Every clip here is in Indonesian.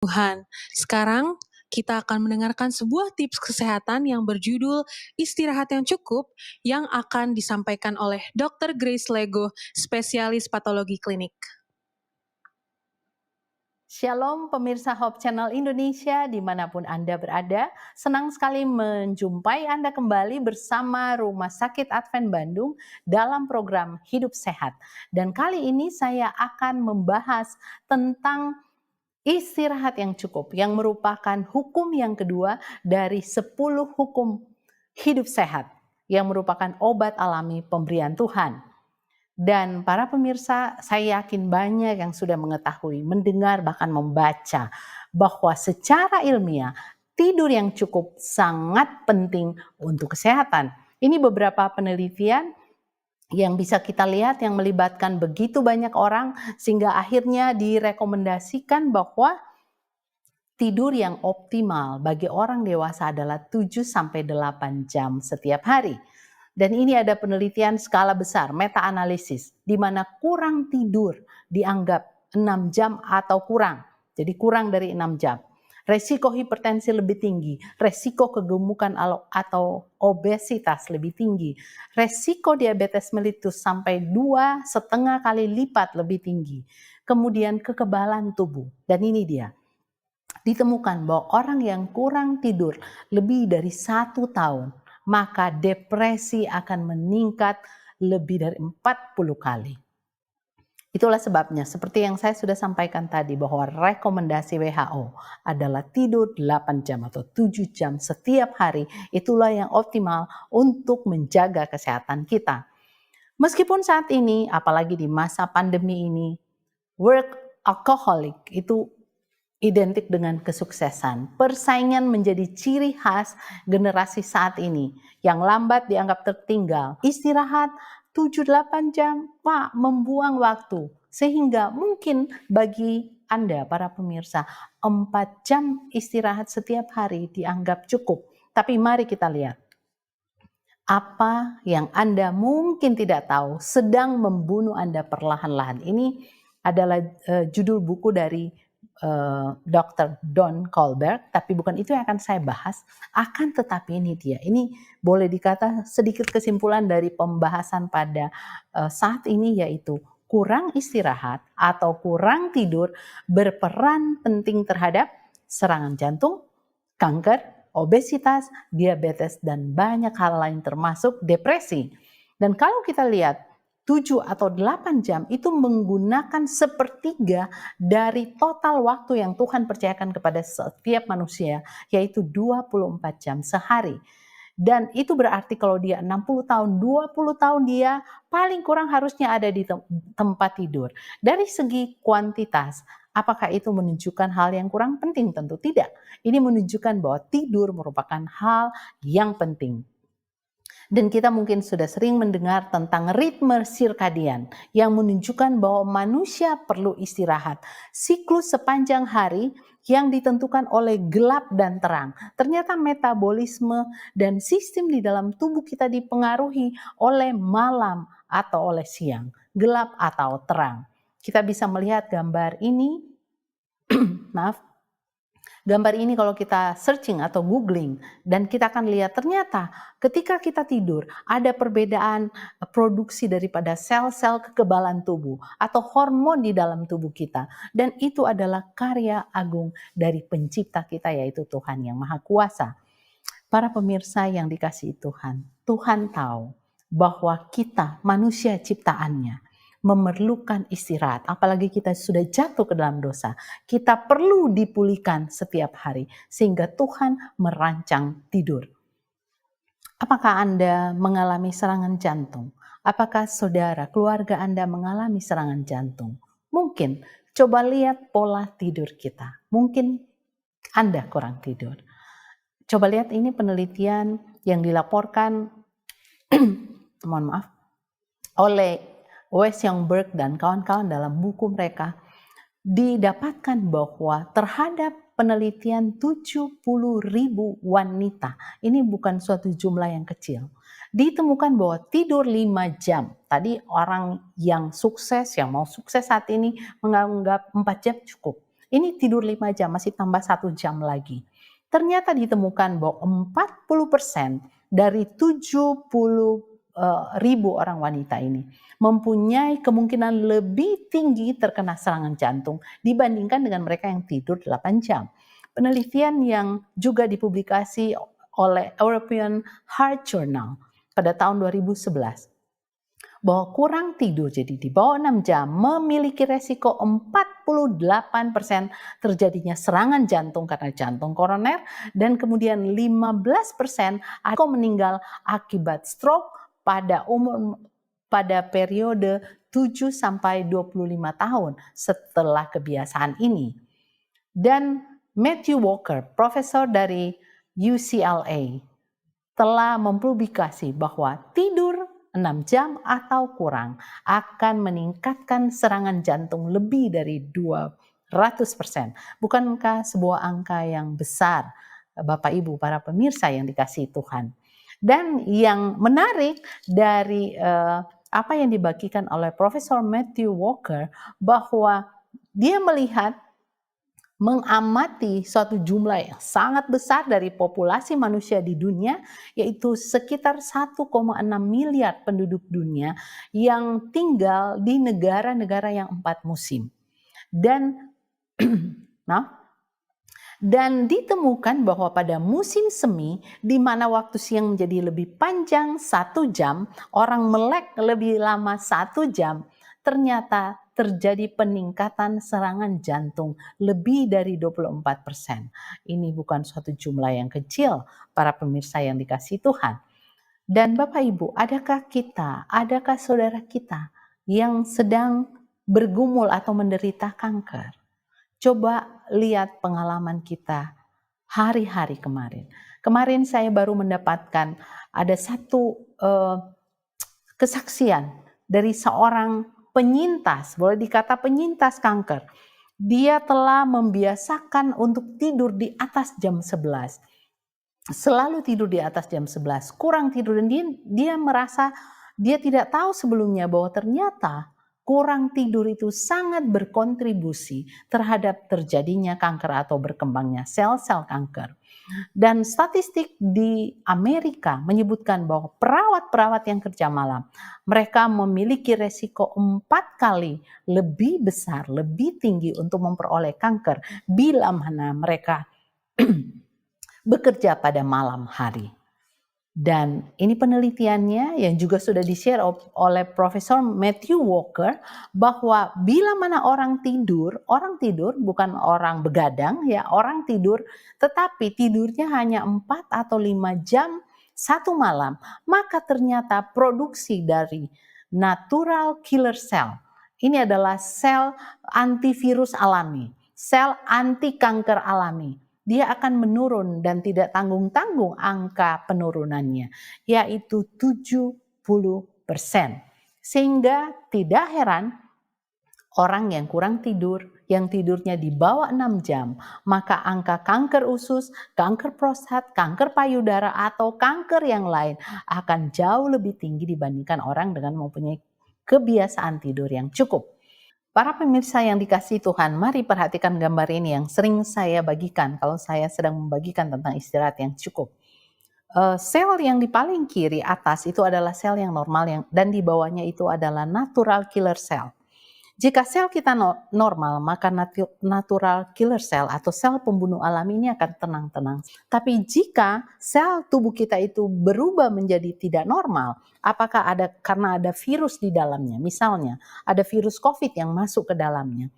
Tuhan. Sekarang kita akan mendengarkan sebuah tips kesehatan yang berjudul Istirahat yang Cukup yang akan disampaikan oleh Dr. Grace Lego, spesialis patologi klinik. Shalom pemirsa Hope Channel Indonesia dimanapun Anda berada. Senang sekali menjumpai Anda kembali bersama Rumah Sakit Advent Bandung dalam program Hidup Sehat. Dan kali ini saya akan membahas tentang istirahat yang cukup yang merupakan hukum yang kedua dari 10 hukum hidup sehat yang merupakan obat alami pemberian Tuhan. Dan para pemirsa, saya yakin banyak yang sudah mengetahui, mendengar, bahkan membaca bahwa secara ilmiah tidur yang cukup sangat penting untuk kesehatan. Ini beberapa penelitian yang bisa kita lihat yang melibatkan begitu banyak orang sehingga akhirnya direkomendasikan bahwa tidur yang optimal bagi orang dewasa adalah 7-8 jam setiap hari. Dan ini ada penelitian skala besar, meta-analisis, di mana kurang tidur dianggap 6 jam atau kurang. Jadi kurang dari 6 jam. Resiko hipertensi lebih tinggi, resiko kegemukan atau obesitas lebih tinggi, resiko diabetes mellitus sampai 2,5 kali lipat lebih tinggi. Kemudian kekebalan tubuh, dan ini dia. Ditemukan bahwa orang yang kurang tidur lebih dari 1 tahun, maka depresi akan meningkat lebih dari 40 kali. Itulah sebabnya, seperti yang saya sudah sampaikan tadi, bahwa rekomendasi WHO adalah tidur 8 jam atau 7 jam setiap hari. Itulah yang optimal untuk menjaga kesehatan kita. Meskipun saat ini, apalagi di masa pandemi ini, workaholic itu identik dengan kesuksesan. Persaingan menjadi ciri khas generasi saat ini. Yang lambat dianggap tertinggal. Istirahat 7-8 jam, Pak, membuang waktu. Sehingga mungkin bagi Anda, para pemirsa, 4 jam istirahat setiap hari dianggap cukup. Tapi mari kita lihat. Apa yang Anda mungkin tidak tahu sedang membunuh Anda perlahan-lahan. Ini adalah judul buku dari Dr. Don Colbert, tapi bukan itu yang akan saya bahas. Akan tetapi ini dia, ini boleh dikata sedikit kesimpulan dari pembahasan pada saat ini, yaitu kurang istirahat atau kurang tidur berperan penting terhadap serangan jantung, kanker, obesitas, diabetes, dan banyak hal lain termasuk depresi. Dan kalau kita lihat 7 atau 8 jam itu menggunakan sepertiga dari total waktu yang Tuhan percayakan kepada setiap manusia, yaitu 24 jam sehari. Dan itu berarti kalau dia 60 tahun, 20 tahun dia paling kurang harusnya ada di tempat tidur. Dari segi kuantitas, apakah itu menunjukkan hal yang kurang penting? Tentu tidak. Ini menunjukkan bahwa tidur merupakan hal yang penting. Dan kita mungkin sudah sering mendengar tentang ritme sirkadian yang menunjukkan bahwa manusia perlu istirahat. Siklus sepanjang hari yang ditentukan oleh gelap dan terang. Ternyata metabolisme dan sistem di dalam tubuh kita dipengaruhi oleh malam atau oleh siang, gelap atau terang. Kita bisa melihat gambar ini, maaf. Gambar ini kalau kita searching atau googling dan kita akan lihat ternyata ketika kita tidur ada perbedaan produksi daripada sel-sel kekebalan tubuh atau hormon di dalam tubuh kita, dan itu adalah karya agung dari pencipta kita, yaitu Tuhan yang Maha Kuasa. Para pemirsa yang dikasihi Tuhan, Tuhan tahu bahwa kita manusia ciptaannya memerlukan istirahat, apalagi kita sudah jatuh ke dalam dosa. Kita perlu dipulihkan setiap hari sehingga Tuhan merancang tidur. Apakah Anda mengalami serangan jantung? Apakah saudara, keluarga Anda mengalami serangan jantung? Mungkin, coba lihat pola tidur kita. Mungkin Anda kurang tidur. Coba lihat ini penelitian yang dilaporkan mohon maaf, oleh Wes Youngberg dan kawan-kawan dalam buku mereka. Didapatkan bahwa terhadap penelitian 70.000 wanita, ini bukan suatu jumlah yang kecil, ditemukan bahwa tidur 5 jam. Tadi orang yang sukses, yang mau sukses saat ini menganggap 4 jam cukup. Ini tidur 5 jam, masih tambah 1 jam lagi. Ternyata ditemukan bahwa 40% dari 70.000 orang wanita ini mempunyai kemungkinan lebih tinggi terkena serangan jantung dibandingkan dengan mereka yang tidur 8 jam. Penelitian yang juga dipublikasi oleh European Heart Journal pada tahun 2011 bahwa kurang tidur, jadi di bawah 6 jam, memiliki resiko 48% terjadinya serangan jantung karena jantung koroner, dan kemudian 15% atau meninggal akibat stroke pada periode 7 sampai 25 tahun setelah kebiasaan ini. Dan Matthew Walker, profesor dari UCLA, telah mempublikasi bahwa tidur 6 jam atau kurang akan meningkatkan serangan jantung lebih dari 200%. Bukankah sebuah angka yang besar, Bapak Ibu, para pemirsa yang dikasihi Tuhan? Dan yang menarik dari apa yang dibagikan oleh Profesor Matthew Walker, bahwa dia melihat mengamati suatu jumlah yang sangat besar dari populasi manusia di dunia, yaitu sekitar 1,6 miliar penduduk dunia yang tinggal di negara-negara yang 4 musim. Dan dan ditemukan bahwa pada musim semi, di mana waktu siang menjadi lebih panjang 1 jam, orang melek lebih lama 1 jam, ternyata terjadi peningkatan serangan jantung lebih dari 24%. Ini bukan suatu jumlah yang kecil, para pemirsa yang dikasihi Tuhan. Dan Bapak Ibu, adakah saudara kita yang sedang bergumul atau menderita kanker? Coba lihat pengalaman kita hari-hari kemarin. Kemarin saya baru mendapatkan ada satu kesaksian dari seorang penyintas, boleh dikata penyintas kanker. Dia telah membiasakan untuk tidur di atas jam 11. Selalu tidur di atas jam 11, kurang tidur, dan dia merasa dia tidak tahu sebelumnya bahwa ternyata kurang tidur itu sangat berkontribusi terhadap terjadinya kanker atau berkembangnya sel-sel kanker. Dan statistik di Amerika menyebutkan bahwa perawat-perawat yang kerja malam, mereka memiliki resiko 4 kali lebih besar, lebih tinggi untuk memperoleh kanker bila mana mereka bekerja pada malam hari. Dan ini penelitiannya yang juga sudah di-share oleh Profesor Matthew Walker, bahwa bila mana orang tidur bukan orang begadang ya, orang tidur, tetapi tidurnya hanya 4 atau 5 jam satu malam, maka ternyata produksi dari natural killer cell, ini adalah sel antivirus alami, sel anti kanker alami, dia akan menurun dan tidak tanggung-tanggung angka penurunannya, yaitu 70%. Sehingga tidak heran orang yang kurang tidur, yang tidurnya di bawah 6 jam, maka angka kanker usus, kanker prostat, kanker payudara, atau kanker yang lain akan jauh lebih tinggi dibandingkan orang dengan mempunyai kebiasaan tidur yang cukup. Para pemirsa yang dikasihi Tuhan, mari perhatikan gambar ini yang sering saya bagikan kalau saya sedang membagikan tentang istirahat yang cukup. Sel yang di paling kiri atas itu adalah sel yang normal, dan di bawahnya itu adalah natural killer cell. Jika sel kita normal, maka natural killer cell atau sel pembunuh alami ini akan tenang-tenang. Tapi jika sel tubuh kita itu berubah menjadi tidak normal, apakah karena ada virus di dalamnya, misalnya ada virus COVID yang masuk ke dalamnya,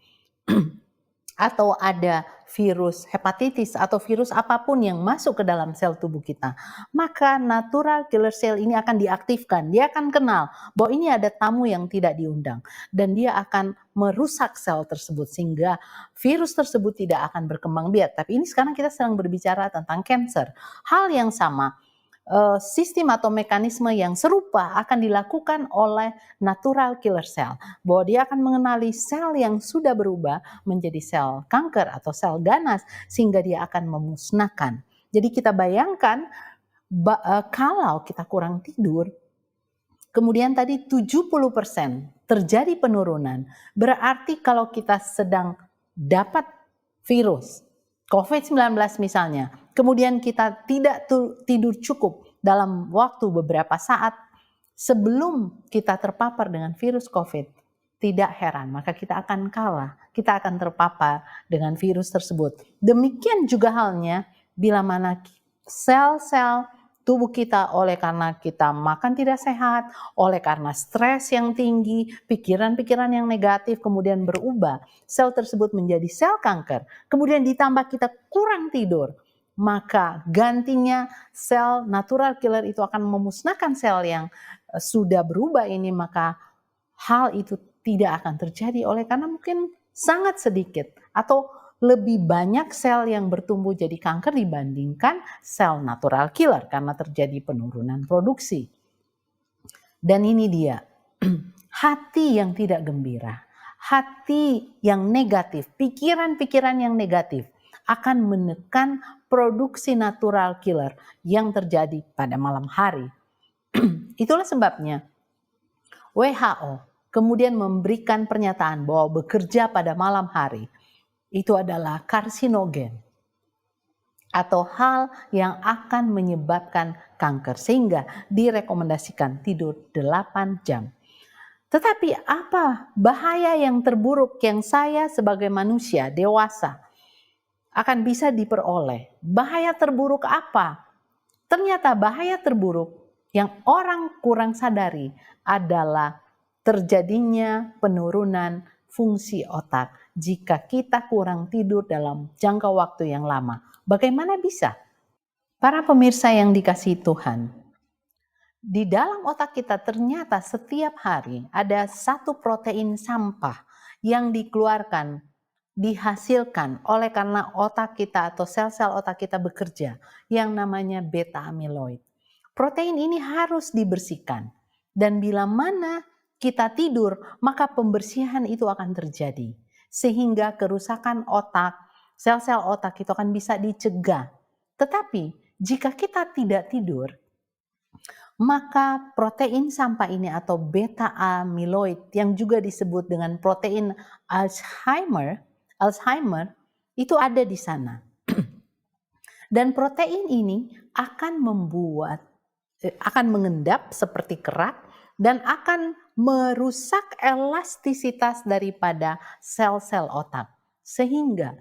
atau ada virus hepatitis atau virus apapun yang masuk ke dalam sel tubuh kita, maka natural killer cell ini akan diaktifkan. Dia akan kenal bahwa ini ada tamu yang tidak diundang, dan dia akan merusak sel tersebut sehingga virus tersebut tidak akan berkembang biak. Tapi ini sekarang kita sedang berbicara tentang cancer. Hal yang sama, sistem atau mekanisme yang serupa akan dilakukan oleh natural killer cell, bahwa dia akan mengenali sel yang sudah berubah menjadi sel kanker atau sel ganas sehingga dia akan memusnahkan. Jadi kita bayangkan kalau kita kurang tidur, kemudian tadi 70% terjadi penurunan, berarti kalau kita sedang dapat virus, COVID-19 misalnya, kemudian kita tidak tidur cukup dalam waktu beberapa saat sebelum kita terpapar dengan virus COVID, tidak heran maka kita akan kalah, kita akan terpapar dengan virus tersebut. Demikian juga halnya bila mana sel-sel tubuh kita oleh karena kita makan tidak sehat, oleh karena stres yang tinggi, pikiran-pikiran yang negatif kemudian berubah, sel tersebut menjadi sel kanker, kemudian ditambah kita kurang tidur, maka gantinya sel natural killer itu akan memusnahkan sel yang sudah berubah ini, maka hal itu tidak akan terjadi oleh karena mungkin sangat sedikit atau lebih banyak sel yang bertumbuh jadi kanker dibandingkan sel natural killer karena terjadi penurunan produksi. Dan ini dia, hati yang tidak gembira, hati yang negatif, pikiran-pikiran yang negatif akan menekan produksi natural killer yang terjadi pada malam hari. Itulah sebabnya WHO kemudian memberikan pernyataan bahwa bekerja pada malam hari itu adalah karsinogen atau hal yang akan menyebabkan kanker, sehingga direkomendasikan tidur 8 jam. Tetapi apa bahaya yang terburuk yang saya sebagai manusia dewasa akan bisa diperoleh? Bahaya terburuk apa? Ternyata bahaya terburuk yang orang kurang sadari adalah terjadinya penurunan fungsi otak jika kita kurang tidur dalam jangka waktu yang lama. Bagaimana bisa? Para pemirsa yang dikasihi Tuhan, di dalam otak kita ternyata setiap hari ada satu protein sampah yang dikeluarkan, dihasilkan oleh karena otak kita atau sel-sel otak kita bekerja, yang namanya beta amyloid. Protein ini harus dibersihkan, dan bila mana kita tidur, maka pembersihan itu akan terjadi. Sehingga kerusakan otak, sel-sel otak itu akan bisa dicegah. Tetapi jika kita tidak tidur, maka protein sampah ini atau beta amyloid yang juga disebut dengan protein Alzheimer itu ada di sana. Dan protein ini akan mengendap seperti kerak dan akan merusak elastisitas daripada sel-sel otak. Sehingga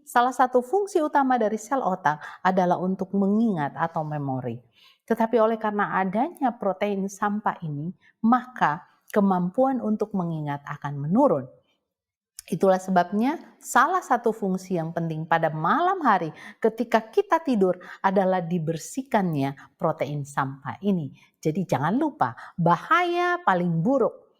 salah satu fungsi utama dari sel otak adalah untuk mengingat atau memori. Tetapi oleh karena adanya protein sampah ini, maka kemampuan untuk mengingat akan menurun. Itulah sebabnya salah satu fungsi yang penting pada malam hari ketika kita tidur adalah dibersihkannya protein sampah ini. Jadi jangan lupa, bahaya paling buruk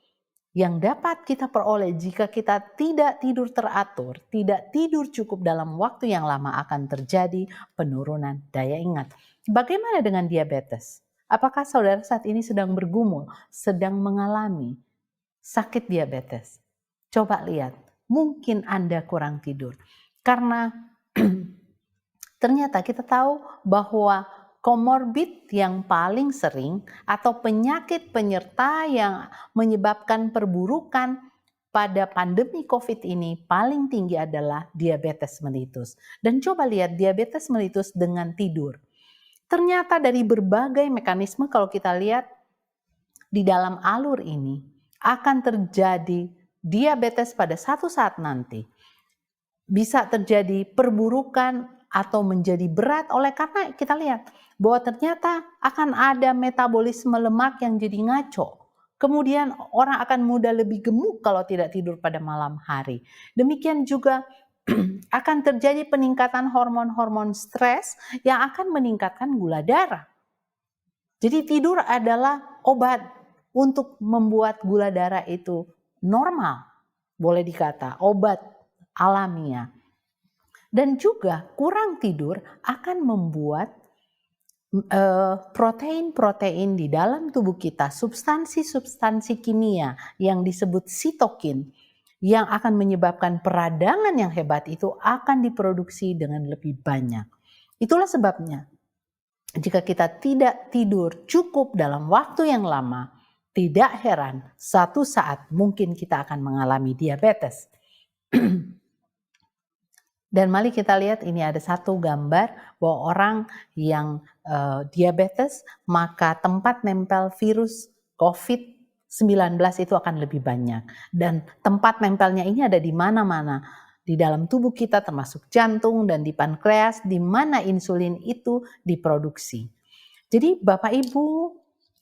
yang dapat kita peroleh jika kita tidak tidur teratur, tidak tidur cukup dalam waktu yang lama, akan terjadi penurunan daya ingat. Bagaimana dengan diabetes? Apakah saudara saat ini sedang bergumul, sedang mengalami sakit diabetes? Coba lihat. Mungkin Anda kurang tidur. Karena ternyata kita tahu bahwa komorbid yang paling sering atau penyakit penyerta yang menyebabkan perburukan pada pandemi COVID ini paling tinggi adalah diabetes mellitus. Dan coba lihat diabetes mellitus dengan tidur. Ternyata dari berbagai mekanisme kalau kita lihat di dalam alur ini akan terjadi diabetes pada satu saat nanti. Bisa terjadi perburukan atau menjadi berat oleh karena kita lihat bahwa ternyata akan ada metabolisme lemak yang jadi ngaco. Kemudian orang akan mudah lebih gemuk kalau tidak tidur pada malam hari. Demikian juga akan terjadi peningkatan hormon-hormon stres yang akan meningkatkan gula darah. Jadi tidur adalah obat untuk membuat gula darah itu normal, boleh dikata obat alamiah. Dan juga kurang tidur akan membuat protein-protein di dalam tubuh kita, substansi-substansi kimia yang disebut sitokin, yang akan menyebabkan peradangan yang hebat itu akan diproduksi dengan lebih banyak. Itulah sebabnya jika kita tidak tidur cukup dalam waktu yang lama, tidak heran satu saat mungkin kita akan mengalami diabetes. Dan mari kita lihat ini ada satu gambar bahwa orang yang diabetes, maka tempat nempel virus COVID-19 itu akan lebih banyak. Dan tempat nempelnya ini ada di mana-mana. Di dalam tubuh kita termasuk jantung dan di pankreas, di mana insulin itu diproduksi. Jadi Bapak Ibu,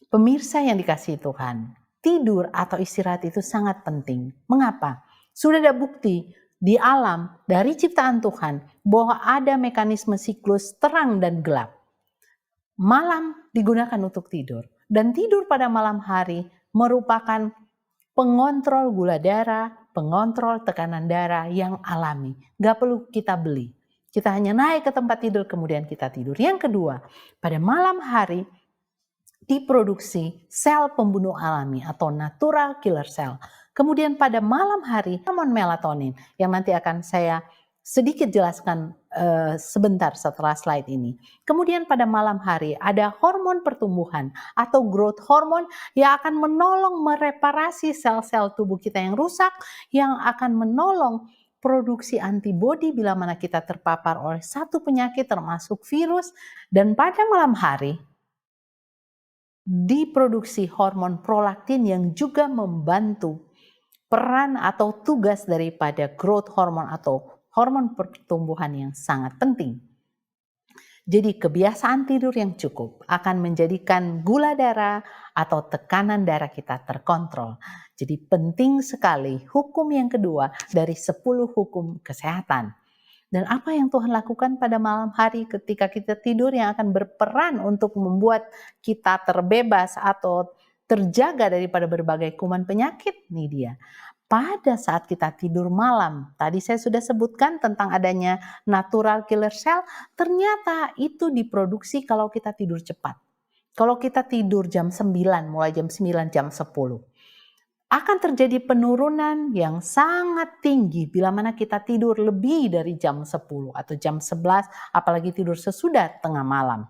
pemirsa yang dikasihi Tuhan, tidur atau istirahat itu sangat penting. Mengapa? Sudah ada bukti di alam dari ciptaan Tuhan bahwa ada mekanisme siklus terang dan gelap. Malam digunakan untuk tidur, dan tidur pada malam hari merupakan pengontrol gula darah, pengontrol tekanan darah yang alami. Gak perlu kita beli. Kita hanya naik ke tempat tidur kemudian kita tidur. Yang kedua, pada malam hari diproduksi sel pembunuh alami atau natural killer cell. Kemudian pada malam hari hormon melatonin yang nanti akan saya sedikit jelaskan sebentar setelah slide ini. Kemudian pada malam hari ada hormon pertumbuhan atau growth hormone yang akan menolong mereparasi sel-sel tubuh kita yang rusak, yang akan menolong produksi antibodi bila mana kita terpapar oleh satu penyakit termasuk virus. Dan pada malam hari diproduksi hormon prolaktin yang juga membantu peran atau tugas daripada growth hormone atau hormon pertumbuhan yang sangat penting. Jadi kebiasaan tidur yang cukup akan menjadikan gula darah atau tekanan darah kita terkontrol. Jadi penting sekali hukum yang kedua dari 10 hukum kesehatan. Dan apa yang Tuhan lakukan pada malam hari ketika kita tidur yang akan berperan untuk membuat kita terbebas atau terjaga daripada berbagai kuman penyakit? Nih dia. Pada saat kita tidur malam, tadi saya sudah sebutkan tentang adanya natural killer cell, ternyata itu diproduksi kalau kita tidur cepat. Kalau kita tidur jam 9, mulai jam 9, jam 10. Akan terjadi penurunan yang sangat tinggi bila mana kita tidur lebih dari jam 10 atau jam 11, apalagi tidur sesudah tengah malam.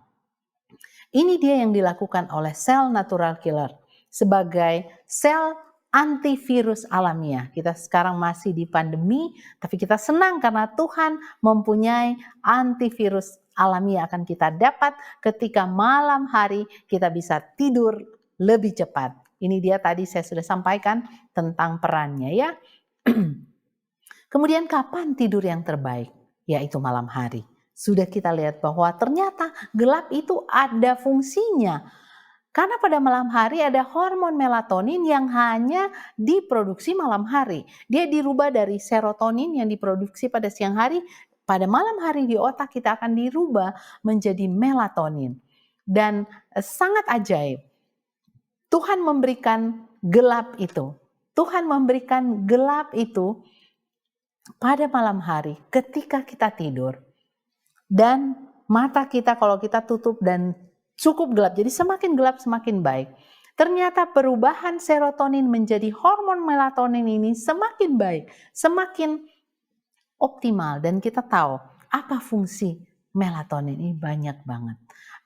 Ini dia yang dilakukan oleh sel natural killer sebagai sel antivirus alamiah. Kita sekarang masih di pandemi, tapi kita senang karena Tuhan mempunyai antivirus alamiah akan kita dapat ketika malam hari kita bisa tidur lebih cepat. Ini dia tadi saya sudah sampaikan tentang perannya ya. Kemudian kapan tidur yang terbaik? Yaitu malam hari. Sudah kita lihat bahwa ternyata gelap itu ada fungsinya. Karena pada malam hari ada hormon melatonin yang hanya diproduksi malam hari. Dia dirubah dari serotonin yang diproduksi pada siang hari. Pada malam hari di otak kita akan dirubah menjadi melatonin. Dan sangat ajaib. Tuhan memberikan gelap itu. Tuhan memberikan gelap itu pada malam hari ketika kita tidur. Dan mata kita kalau kita tutup dan cukup gelap. Jadi semakin gelap semakin baik. Ternyata perubahan serotonin menjadi hormon melatonin ini semakin baik. Semakin optimal. Dan kita tahu apa fungsi melatonin ini banyak banget.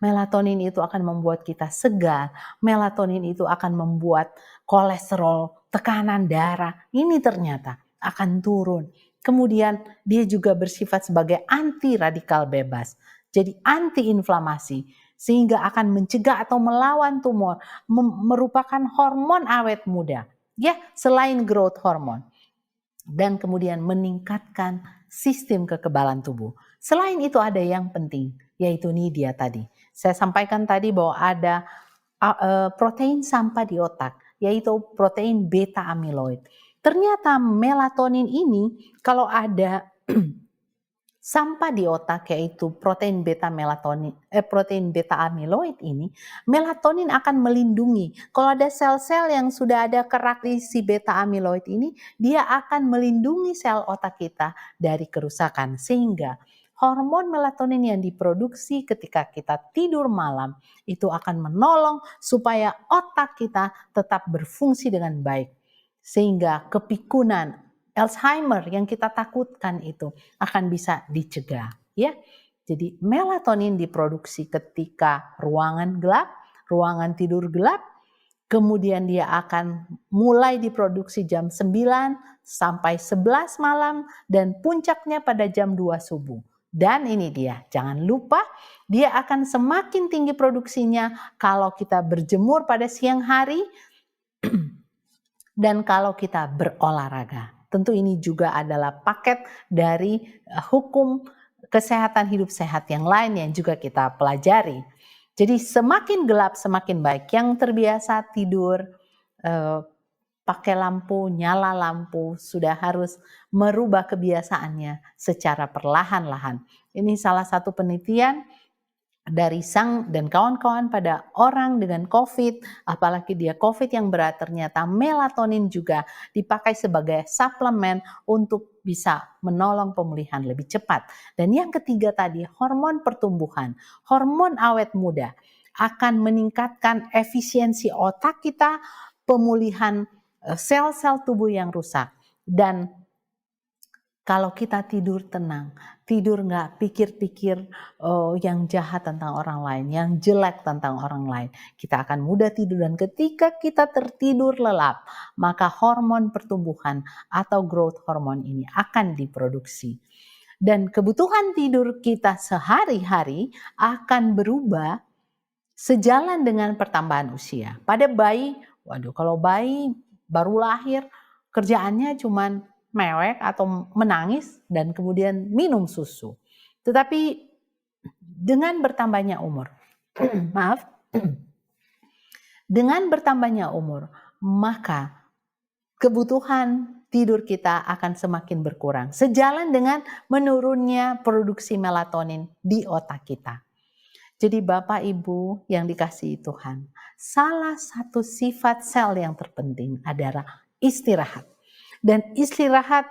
Melatonin itu akan membuat kita segar. Melatonin itu akan membuat kolesterol, tekanan darah ini ternyata akan turun. Kemudian dia juga bersifat sebagai anti radikal bebas. Jadi anti inflamasi sehingga akan mencegah atau melawan tumor, merupakan hormon awet muda. Ya, selain growth hormone. Dan kemudian meningkatkan sistem kekebalan tubuh. Selain itu ada yang penting, yaitu ini dia tadi. Saya sampaikan tadi bahwa ada protein sampah di otak, yaitu protein beta amyloid. Ternyata melatonin ini kalau ada sampah di otak yaitu protein beta amyloid ini, melatonin akan melindungi. Kalau ada sel-sel yang sudah ada kerak di si beta amyloid ini, dia akan melindungi sel otak kita dari kerusakan sehingga hormon melatonin yang diproduksi ketika kita tidur malam itu akan menolong supaya otak kita tetap berfungsi dengan baik. Sehingga kepikunan, Alzheimer yang kita takutkan itu akan bisa dicegah, ya. Jadi melatonin diproduksi ketika ruangan gelap, ruangan tidur gelap, kemudian dia akan mulai diproduksi jam 9 sampai 11 malam, dan puncaknya pada jam 2 subuh. Dan ini dia, jangan lupa dia akan semakin tinggi produksinya kalau kita berjemur pada siang hari dan kalau kita berolahraga. Tentu ini juga adalah paket dari hukum kesehatan hidup sehat yang lain yang juga kita pelajari. Jadi semakin gelap semakin baik. Yang terbiasa tidur pakai lampu, nyala lampu, sudah harus merubah kebiasaannya secara perlahan-lahan. Ini salah satu penelitian dari Sang dan kawan-kawan pada orang dengan COVID, apalagi dia COVID yang berat, ternyata melatonin juga dipakai sebagai suplemen untuk bisa menolong pemulihan lebih cepat. Dan yang ketiga tadi, hormon pertumbuhan, hormon awet muda akan meningkatkan efisiensi otak kita, pemulihan sel-sel tubuh yang rusak. Dan kalau kita tidur tenang, tidur nggak pikir-pikir yang jahat tentang orang lain, yang jelek tentang orang lain, kita akan mudah tidur. Dan ketika kita tertidur lelap, maka hormon pertumbuhan atau growth hormone ini akan diproduksi. Dan kebutuhan tidur kita sehari-hari akan berubah sejalan dengan pertambahan usia. Pada bayi, waduh, kalau bayi baru lahir, kerjaannya cuman mewek atau menangis dan kemudian minum susu. Tetapi dengan bertambahnya umur, maaf, dengan bertambahnya umur, maka kebutuhan tidur kita akan semakin berkurang. Sejalan dengan menurunnya produksi melatonin di otak kita. Jadi Bapak Ibu yang dikasihi Tuhan, salah satu sifat sel yang terpenting adalah istirahat. Dan istirahat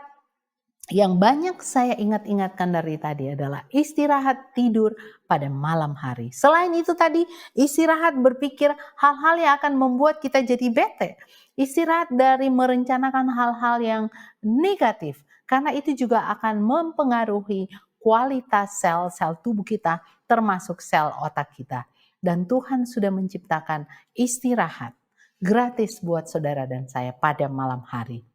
yang banyak saya ingat-ingatkan dari tadi adalah istirahat tidur pada malam hari. Selain itu tadi, istirahat berpikir hal-hal yang akan membuat kita jadi bete. Istirahat dari merencanakan hal-hal yang negatif, karena itu juga akan mempengaruhi kualitas sel-sel tubuh kita, termasuk sel otak kita. Dan Tuhan sudah menciptakan istirahat gratis buat saudara dan saya pada malam hari.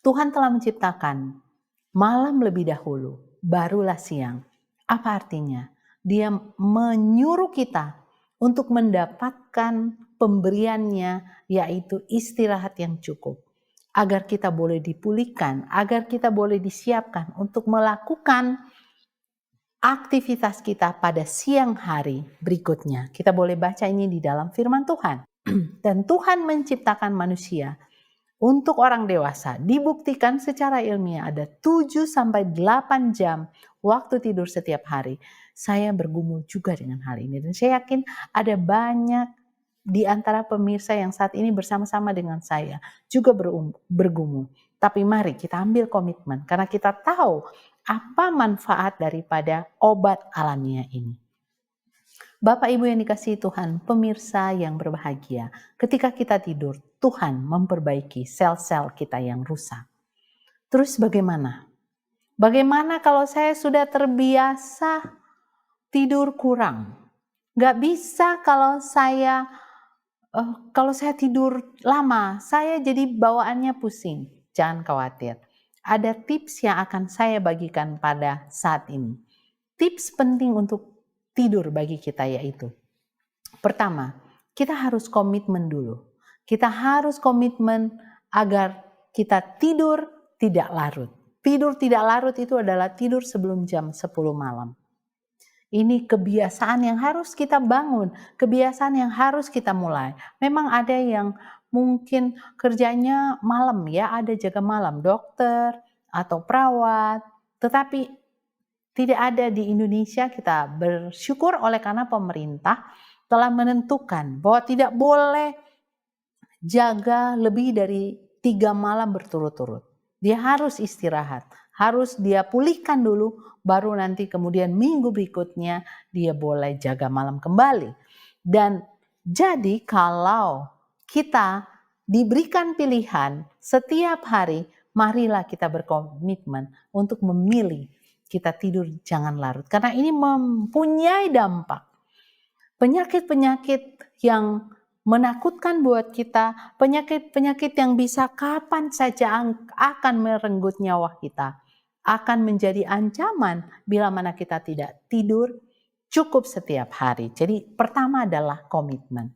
Tuhan telah menciptakan malam lebih dahulu, barulah siang. Apa artinya? Dia menyuruh kita untuk mendapatkan pemberiannya, yaitu istirahat yang cukup. Agar kita boleh dipulihkan, agar kita boleh disiapkan untuk melakukan aktivitas kita pada siang hari berikutnya. Kita boleh baca ini di dalam firman Tuhan. Dan Tuhan menciptakan manusia untuk orang dewasa, dibuktikan secara ilmiah ada 7-8 jam waktu tidur setiap hari. Saya bergumul juga dengan hal ini. Dan saya yakin ada banyak di antara pemirsa yang saat ini bersama-sama dengan saya juga bergumul. Tapi mari kita ambil komitmen, karena kita tahu apa manfaat daripada obat alamiah ini. Bapak Ibu yang dikasihi Tuhan, pemirsa yang berbahagia, ketika kita tidur, Tuhan memperbaiki sel-sel kita yang rusak. Terus bagaimana? Bagaimana kalau saya sudah terbiasa tidur kurang? Gak bisa kalau saya tidur lama, saya jadi bawaannya pusing. Jangan khawatir. Ada tips yang akan saya bagikan pada saat ini. Tips penting untuk tidur bagi kita yaitu, pertama, kita harus komitmen dulu. Kita harus komitmen agar kita tidur tidak larut. Tidur tidak larut itu adalah tidur sebelum jam 10 malam. Ini kebiasaan yang harus kita bangun, kebiasaan yang harus kita mulai. Memang ada yang mungkin kerjanya malam ya, ada jaga malam, dokter atau perawat. Tetapi tidak ada di Indonesia. Kita bersyukur oleh karena pemerintah telah menentukan bahwa tidak boleh jaga lebih dari 3 malam berturut-turut. Dia harus istirahat, harus dia pulihkan dulu, baru nanti kemudian minggu berikutnya dia boleh jaga malam kembali. Dan jadi kalau kita diberikan pilihan setiap hari, marilah kita berkomitmen untuk memilih kita tidur jangan larut. Karena ini mempunyai dampak. Penyakit-penyakit yang menakutkan buat kita, penyakit-penyakit yang bisa kapan saja akan merenggut nyawa kita, akan menjadi ancaman bila mana kita tidak tidur cukup setiap hari. Jadi pertama adalah komitmen.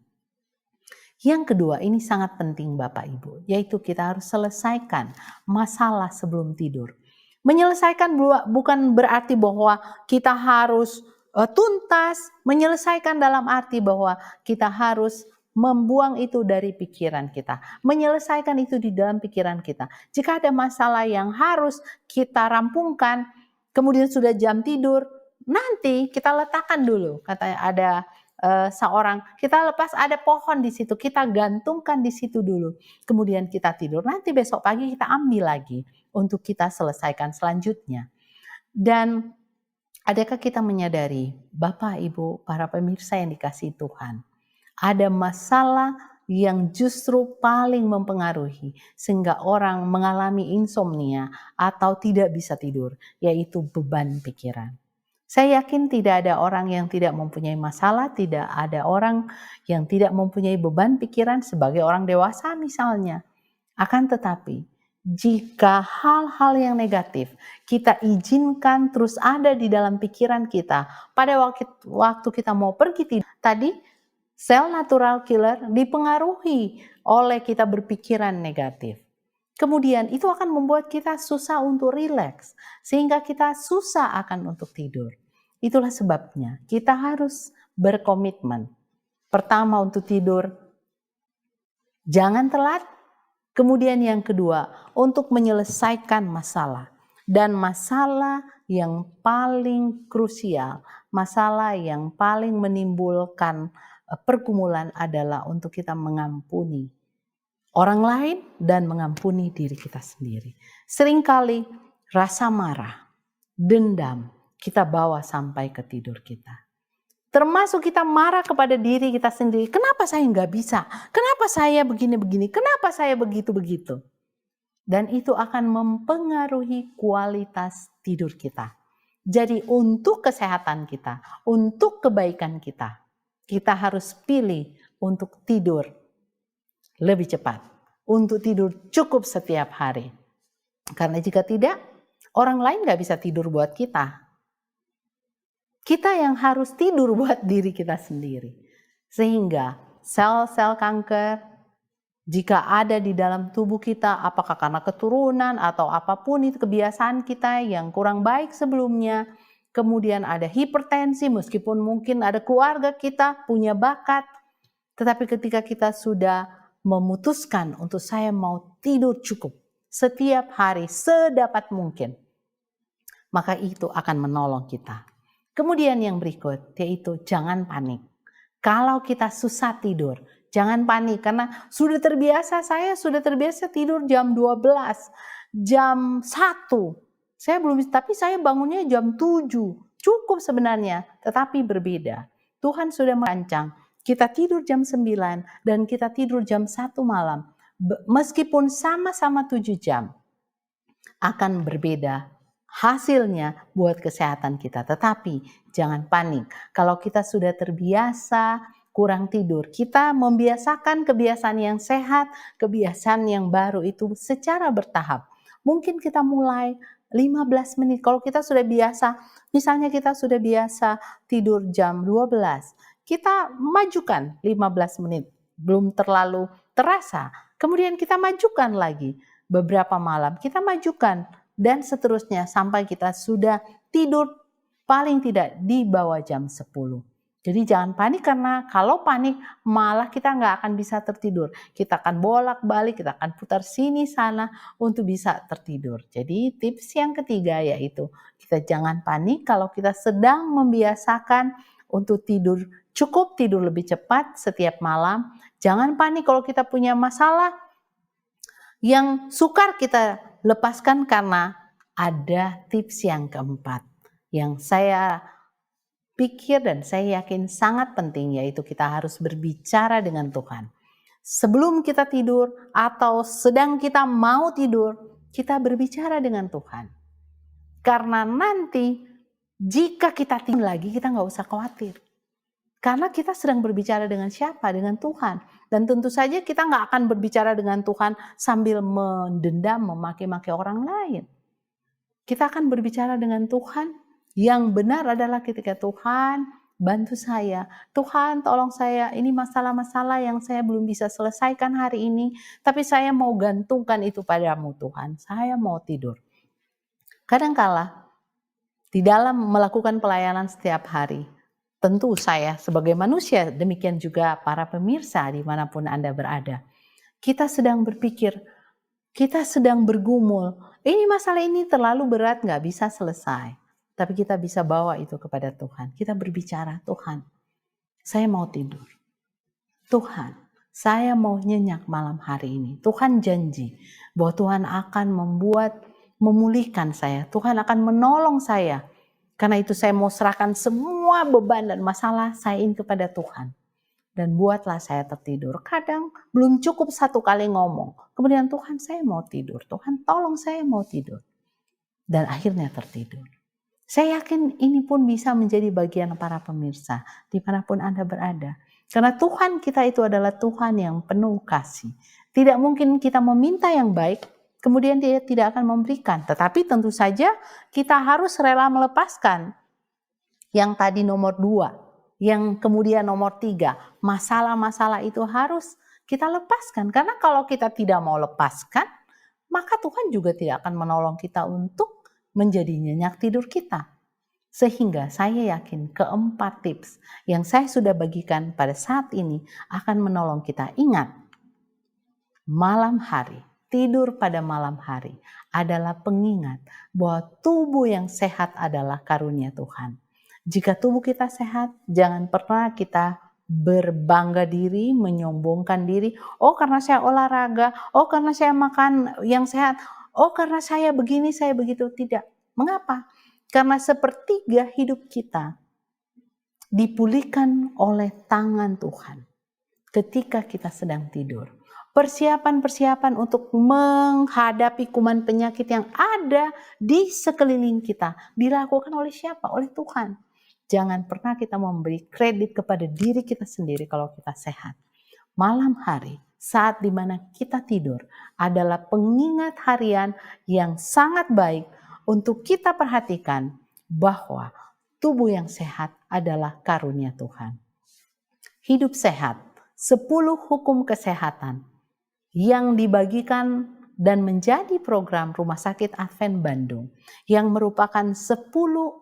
Yang kedua, ini sangat penting Bapak Ibu, yaitu kita harus selesaikan masalah sebelum tidur. Menyelesaikan bukan berarti bahwa kita harus tuntas, menyelesaikan dalam arti bahwa kita harus membuang itu dari pikiran kita, menyelesaikan itu di dalam pikiran kita. Jika ada masalah yang harus kita rampungkan, kemudian sudah jam tidur, nanti kita letakkan dulu. Katanya ada seorang, kita lepas ada pohon di situ, kita gantungkan di situ dulu. Kemudian kita tidur, nanti besok pagi kita ambil lagi untuk kita selesaikan selanjutnya. Dan adakah kita menyadari, Bapak, Ibu, para pemirsa yang dikasihi Tuhan, ada masalah yang justru paling mempengaruhi sehingga orang mengalami insomnia atau tidak bisa tidur, yaitu beban pikiran. Saya yakin tidak ada orang yang tidak mempunyai masalah, tidak ada orang yang tidak mempunyai beban pikiran sebagai orang dewasa misalnya. Akan tetapi, jika hal-hal yang negatif kita izinkan terus ada di dalam pikiran kita, pada waktu kita mau pergi tidur, tadi sel natural killer dipengaruhi oleh kita berpikiran negatif. Kemudian itu akan membuat kita susah untuk rileks, sehingga kita susah akan untuk tidur. Itulah sebabnya kita harus berkomitmen. Pertama untuk tidur, jangan telat. Kemudian yang kedua, untuk menyelesaikan masalah. Dan masalah yang paling krusial, masalah yang paling menimbulkan pergumulan adalah untuk kita mengampuni orang lain dan mengampuni diri kita sendiri. Seringkali rasa marah, dendam, kita bawa sampai ke tidur kita. Termasuk kita marah kepada diri kita sendiri. Kenapa saya nggak bisa? Kenapa saya begini-begini? Kenapa saya begitu-begitu? Dan itu akan mempengaruhi kualitas tidur kita. Jadi untuk kesehatan kita, untuk kebaikan kita, kita harus pilih untuk tidur lebih cepat. Untuk tidur cukup setiap hari. Karena jika tidak, orang lain nggak bisa tidur buat kita. Kita yang harus tidur buat diri kita sendiri. Sehingga sel-sel kanker, jika ada di dalam tubuh kita, apakah karena keturunan atau apapun itu kebiasaan kita yang kurang baik sebelumnya, kemudian ada hipertensi, meskipun mungkin ada keluarga kita punya bakat, tetapi ketika kita sudah memutuskan untuk saya mau tidur cukup setiap hari sedapat mungkin, maka itu akan menolong kita. Kemudian yang berikut yaitu jangan panik. Kalau kita susah tidur, jangan panik karena saya sudah terbiasa tidur jam 12, jam 1. Tapi saya bangunnya jam 7. Cukup sebenarnya, tetapi berbeda. Tuhan sudah merancang kita tidur jam 9 dan kita tidur jam 1 malam. Meskipun sama-sama 7 jam, akan berbeda hasilnya buat kesehatan kita. Tetapi jangan panik. Kalau kita sudah terbiasa kurang tidur, kita membiasakan kebiasaan yang sehat, kebiasaan yang baru itu secara bertahap. Mungkin kita mulai 15 menit. Kalau kita sudah biasa, misalnya kita sudah biasa tidur jam 12, kita majukan 15 menit. Belum terlalu terasa. Kemudian kita majukan lagi. Beberapa malam kita majukan. Dan seterusnya sampai kita sudah tidur paling tidak di bawah jam 10. Jadi jangan panik karena kalau panik malah kita nggak akan bisa tertidur. Kita akan bolak-balik, kita akan putar sini sana untuk bisa tertidur. Jadi tips yang ketiga yaitu kita jangan panik kalau kita sedang membiasakan untuk tidur cukup, tidur lebih cepat setiap malam. Jangan panik kalau kita punya masalah yang sukar kita lepaskan karena ada tips yang keempat yang saya pikir dan saya yakin sangat penting, yaitu kita harus berbicara dengan Tuhan. Sebelum kita tidur atau sedang kita mau tidur, kita berbicara dengan Tuhan. Karena nanti jika kita tidur lagi, kita nggak usah khawatir. Karena kita sedang berbicara dengan siapa? Dengan Tuhan. Dan tentu saja kita nggak akan berbicara dengan Tuhan sambil mendendam, memaki-maki orang lain. Kita akan berbicara dengan Tuhan. Yang benar adalah ketika Tuhan bantu saya. Tuhan tolong saya, ini masalah-masalah yang saya belum bisa selesaikan hari ini. Tapi saya mau gantungkan itu padamu Tuhan. Saya mau tidur. Kadangkala di dalam melakukan pelayanan setiap hari, tentu saya sebagai manusia, demikian juga para pemirsa dimanapun Anda berada. Kita sedang berpikir, kita sedang bergumul, ini masalah ini terlalu berat, gak bisa selesai. Tapi kita bisa bawa itu kepada Tuhan. Kita berbicara, Tuhan, saya mau tidur. Tuhan, saya mau nyenyak malam hari ini. Tuhan janji bahwa Tuhan akan memulihkan saya. Tuhan akan menolong saya. Karena itu saya mau serahkan semua beban dan masalah saya ini kepada Tuhan. Dan buatlah saya tertidur. Kadang belum cukup satu kali ngomong. Kemudian Tuhan saya mau tidur. Tuhan tolong saya mau tidur. Dan akhirnya tertidur. Saya yakin ini pun bisa menjadi bagian para pemirsa. Dimanapun Anda berada. Karena Tuhan kita itu adalah Tuhan yang penuh kasih. Tidak mungkin kita meminta yang baik. Kemudian dia tidak akan memberikan. Tetapi tentu saja kita harus rela melepaskan. Yang tadi nomor 2. Yang kemudian nomor 3. Masalah-masalah itu harus kita lepaskan. Karena kalau kita tidak mau lepaskan, maka Tuhan juga tidak akan menolong kita untuk menjadi nyenyak tidur kita. Sehingga saya yakin keempat tips yang saya sudah bagikan pada saat ini akan menolong kita. Ingat, malam hari, tidur pada malam hari adalah pengingat bahwa tubuh yang sehat adalah karunia Tuhan. Jika tubuh kita sehat, jangan pernah kita berbangga diri, menyombongkan diri. Oh karena saya olahraga, oh karena saya makan yang sehat, oh karena saya begini, saya begitu. Tidak. Mengapa? Karena sepertiga hidup kita dipulihkan oleh tangan Tuhan ketika kita sedang tidur. Persiapan-persiapan untuk menghadapi kuman penyakit yang ada di sekeliling kita dilakukan oleh siapa? Oleh Tuhan. Jangan pernah kita memberi kredit kepada diri kita sendiri kalau kita sehat. Malam hari, saat dimana kita tidur adalah pengingat harian yang sangat baik untuk kita perhatikan bahwa tubuh yang sehat adalah karunia Tuhan. Hidup sehat, 10 hukum kesehatan yang dibagikan dan menjadi program Rumah Sakit Advent Bandung yang merupakan 10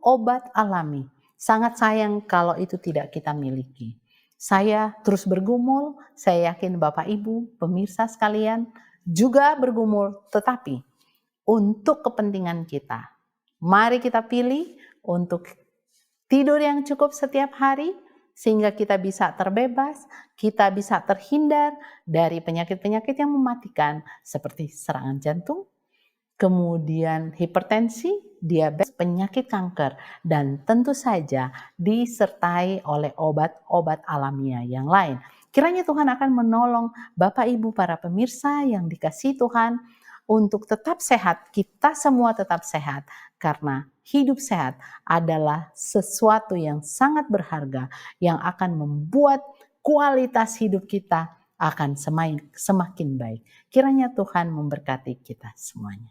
obat alami. Sangat sayang kalau itu tidak kita miliki. Saya terus bergumul, saya yakin Bapak Ibu, pemirsa sekalian juga bergumul, tetapi untuk kepentingan kita, mari kita pilih untuk tidur yang cukup setiap hari, sehingga kita bisa terbebas, kita bisa terhindar dari penyakit-penyakit yang mematikan seperti serangan jantung, kemudian hipertensi, diabetes, penyakit kanker, dan tentu saja disertai oleh obat-obat alamiah yang lain. Kiranya Tuhan akan menolong Bapak Ibu para pemirsa yang dikasihi Tuhan untuk tetap sehat, kita semua tetap sehat, karena hidup sehat adalah sesuatu yang sangat berharga yang akan membuat kualitas hidup kita akan semakin baik. Kiranya Tuhan memberkati kita semuanya.